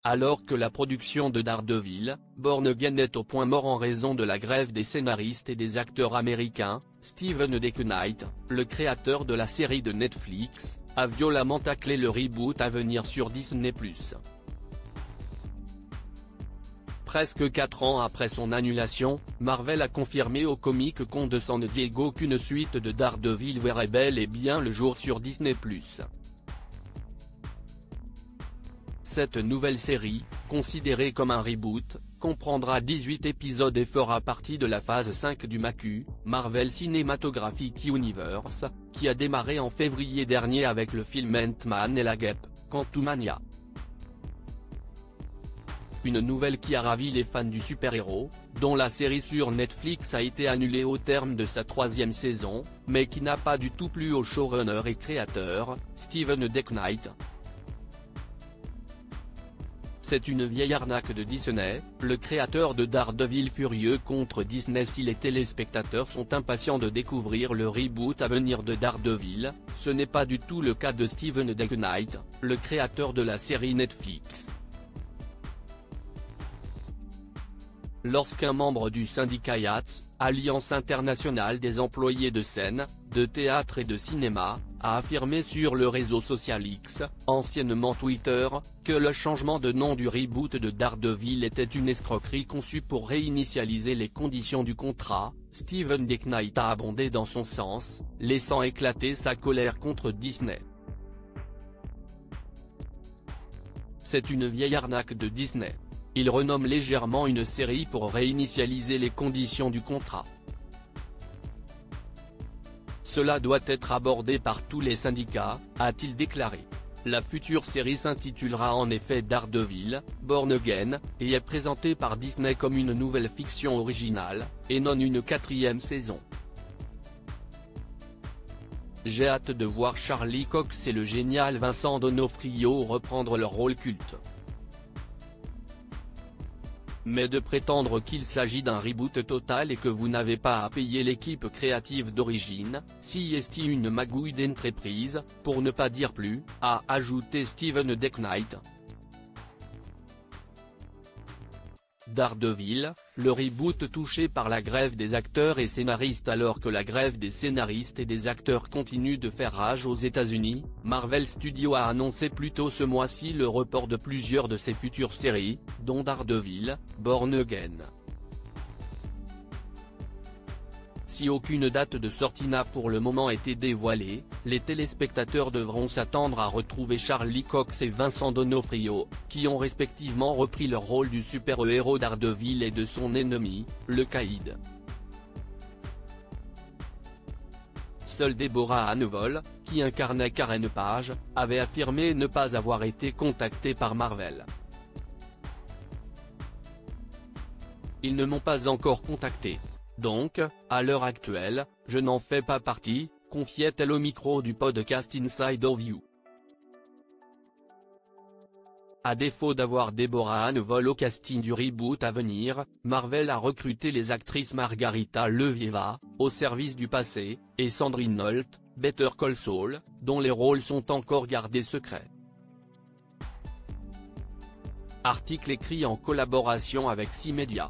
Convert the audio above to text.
Alors que la production de Daredevil, Born Again est au point mort en raison de la grève des scénaristes et des acteurs américains, Steven DeKnight, le créateur de la série de Netflix, a violemment taclé le reboot à venir sur Disney+. Presque 4 ans après son annulation, Marvel a confirmé au Comic Con de San Diego qu'une suite de Daredevil verrait bel et bien le jour sur Disney+. Cette nouvelle série, considérée comme un reboot, comprendra 18 épisodes et fera partie de la phase 5 du MCU, Marvel Cinematic Universe, qui a démarré en février dernier avec le film Ant-Man et la Guêpe, Quantumania. Une nouvelle qui a ravi les fans du super-héros, dont la série sur Netflix a été annulée au terme de sa 3e saison, mais qui n'a pas du tout plu au showrunner et créateur, Steven DeKnight. C'est une vieille arnaque de Disney, le créateur de Daredevil furieux contre Disney si les téléspectateurs sont impatients de découvrir le reboot à venir de Daredevil, ce n'est pas du tout le cas de Steven DeKnight, le créateur de la série Netflix. Lorsqu'un membre du syndicat IATS, Alliance internationale des employés de scène, de théâtre et de cinéma, a affirmé sur le réseau social X, anciennement Twitter, que le changement de nom du reboot de Daredevil était une escroquerie conçue pour réinitialiser les conditions du contrat, Steven DeKnight a abondé dans son sens, laissant éclater sa colère contre Disney. C'est une vieille arnaque de Disney. Il renomme légèrement une série pour réinitialiser les conditions du contrat. Cela doit être abordé par tous les syndicats, a-t-il déclaré. La future série s'intitulera en effet Daredevil, Born Again, et est présentée par Disney comme une nouvelle fiction originale, et non une 4e saison. J'ai hâte de voir Charlie Cox et le génial Vincent D'Onofrio reprendre leur rôle culte. Mais de prétendre qu'il s'agit d'un reboot total et que vous n'avez pas à payer l'équipe créative d'origine, si est une magouille d'entreprise, pour ne pas dire plus, a ajouté Steven DeKnight. Daredevil, le reboot touché par la grève des acteurs et scénaristes. Alors que la grève des scénaristes et des acteurs continue de faire rage aux États-Unis, Marvel Studios a annoncé plus tôt ce mois-ci le report de plusieurs de ses futures séries, dont Daredevil, Born Again. Si aucune date de sortie n'a pour le moment été dévoilée, les téléspectateurs devront s'attendre à retrouver Charlie Cox et Vincent D'Onofrio, qui ont respectivement repris leur rôle du super-héros Daredevil et de son ennemi, le Caïd. Seule Deborah Annevol, qui incarnait Karen Page, avait affirmé ne pas avoir été contactée par Marvel. Ils ne m'ont pas encore contacté. Donc, à l'heure actuelle, je n'en fais pas partie, confiait-elle au micro du podcast Inside of You. À défaut d'avoir Deborah Annevol au casting du reboot à venir, Marvel a recruté les actrices Margarita Levieva, au service du passé, et Sandrine Holt, Better Call Saul, dont les rôles sont encore gardés secrets. Article écrit en collaboration avec 6 médias.